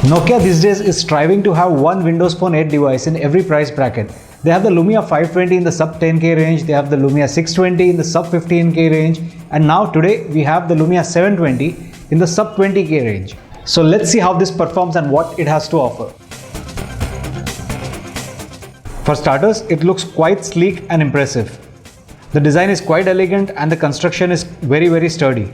Nokia these days is striving to have one Windows Phone 8 device in every price bracket. They have the Lumia 520 in the sub 10k range, they have the Lumia 620 in the sub 15k range, and now today we have the Lumia 720 in the sub 20k range. So let's see how this performs and what it has to offer. For starters, it looks quite sleek and impressive. The design is quite elegant and the construction is very sturdy.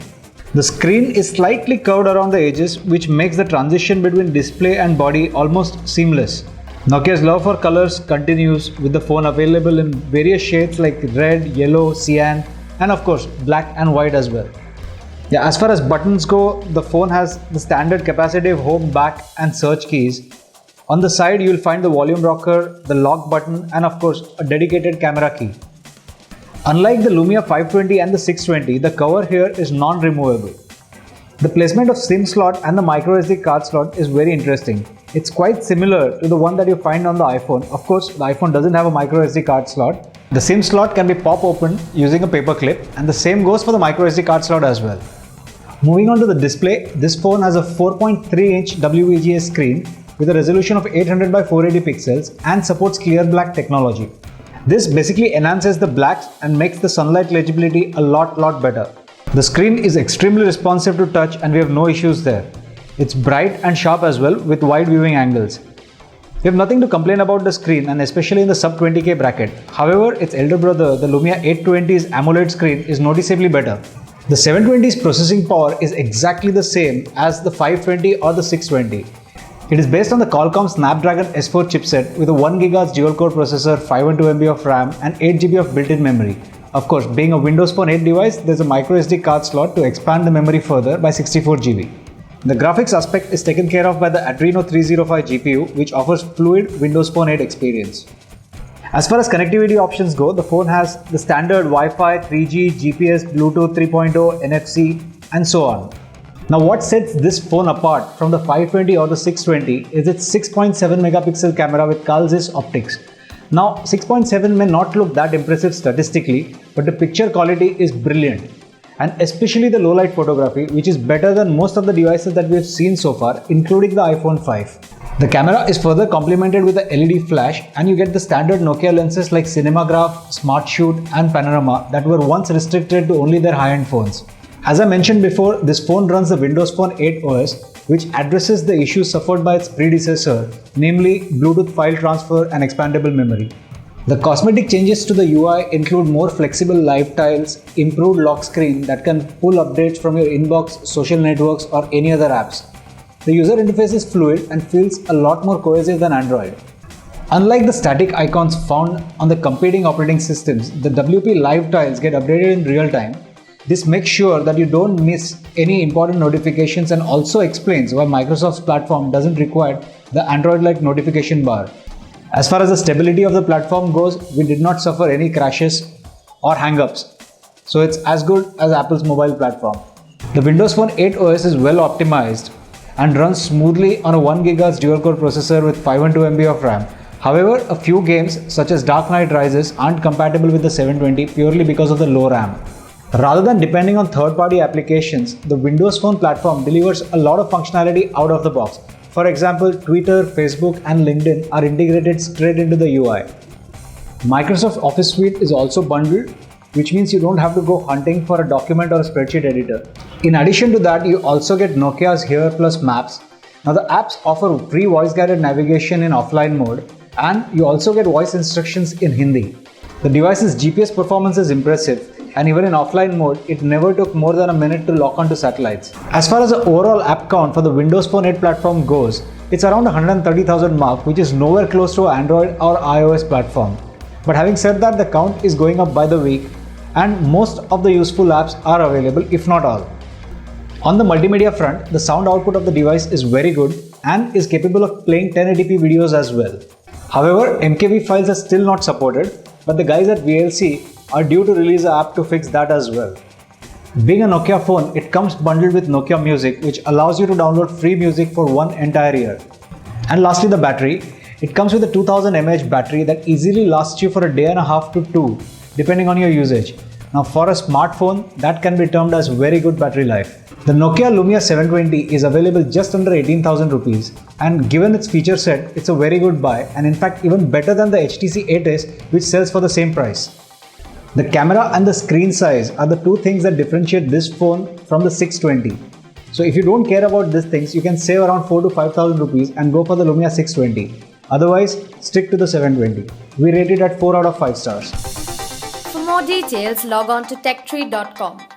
The screen is slightly curved around the edges, which makes the transition between display and body almost seamless. Nokia's love for colors continues, with the phone available in various shades like red, yellow, cyan, and of course black and white as well. As far as buttons go, the phone has the standard capacitive home, back and search keys. On the side you will find the volume rocker, the lock button, and of course a dedicated camera key. Unlike the Lumia 520 and the 620, the cover here is non-removable. The placement of SIM slot and the microSD card slot is very interesting. It's quite similar to the one that you find on the iPhone. Of course, the iPhone doesn't have a microSD card slot. The SIM slot can be pop open using a paper clip, and the same goes for the microSD card slot as well. Moving on to the display, this phone has a 4.3-inch WVGA screen with a resolution of 800 by 480 pixels and supports clear black technology. This basically enhances the blacks and makes the sunlight legibility a lot better. The screen is extremely responsive to touch and we have no issues there. It's bright and sharp as well with wide viewing angles. We have nothing to complain about the screen, and especially in the sub 20k bracket. However, its elder brother, the Lumia 820's AMOLED screen, is noticeably better. The 720's processing power is exactly the same as the 520 or the 620. It is based on the Qualcomm Snapdragon S4 chipset with a 1 GHz dual-core processor, 512 MB of RAM and 8 GB of built-in memory. Of course, being a Windows Phone 8 device, there is a microSD card slot to expand the memory further by 64 GB. The graphics aspect is taken care of by the Adreno 305 GPU, which offers fluid Windows Phone 8 experience. As far as connectivity options go, the phone has the standard Wi-Fi, 3G, GPS, Bluetooth 3.0, NFC and so on. Now what sets this phone apart from the 520 or the 620 is its 6.7 megapixel camera with Carl Zeiss optics. Now 6.7 may not look that impressive statistically, but the picture quality is brilliant, and especially the low light photography, which is better than most of the devices that we have seen so far, including the iPhone 5. The camera is further complemented with a LED flash, and you get the standard Nokia lenses like Cinemagraph, Smart Shoot and Panorama that were once restricted to only their high-end phones. As I mentioned before, this phone runs the Windows Phone 8 OS, which addresses the issues suffered by its predecessor, namely Bluetooth file transfer and expandable memory. The cosmetic changes to the UI include more flexible live tiles, improved lock screen that can pull updates from your inbox, social networks or any other apps. The user interface is fluid and feels a lot more cohesive than Android. Unlike the static icons found on the competing operating systems, the WP live tiles get updated in real time. This makes sure that you don't miss any important notifications and also explains why Microsoft's platform doesn't require the Android-like notification bar. As far as the stability of the platform goes, we did not suffer any crashes or hang-ups, so it's as good as Apple's mobile platform. The Windows Phone 8 OS is well optimized and runs smoothly on a 1 GHz dual-core processor with 512 MB of RAM. However, a few games such as Dark Knight Rises aren't compatible with the 720 purely because of the low RAM. Rather than depending on third-party applications, the Windows Phone platform delivers a lot of functionality out of the box. For example, Twitter, Facebook and LinkedIn are integrated straight into the UI. Microsoft Office Suite is also bundled, which means you don't have to go hunting for a document or a spreadsheet editor. In addition to that, you also get Nokia's Here Plus Maps. Now the apps offer free voice-guided navigation in offline mode, and you also get voice instructions in Hindi. The device's GPS performance is impressive, and even in offline mode, it never took more than a minute to lock onto satellites. As far as the overall app count for the Windows Phone 8 platform goes, it's around 130,000 mark, which is nowhere close to Android or iOS platform. But having said that, the count is going up by the week, and most of the useful apps are available, if not all. On the multimedia front, the sound output of the device is very good and is capable of playing 1080p videos as well. However, MKV files are still not supported, but the guys at VLC are due to release an app to fix that as well. Being a Nokia phone, it comes bundled with Nokia Music, which allows you to download free music for one entire year. And lastly, the battery. It comes with a 2000 mAh battery that easily lasts you for a day and a half to two, depending on your usage. Now for a smartphone, that can be termed as very good battery life. The Nokia Lumia 720 is available just under 18,000 rupees, and given its feature set, it's a very good buy, and in fact even better than the HTC 8S which sells for the same price. The camera and the screen size are the two things that differentiate this phone from the 620. So if you don't care about these things, you can save around 4 to 5,000 rupees and go for the Lumia 620. Otherwise, stick to the 720. We rate it at 4 out of 5 stars. For more details, log on to TechTree.com.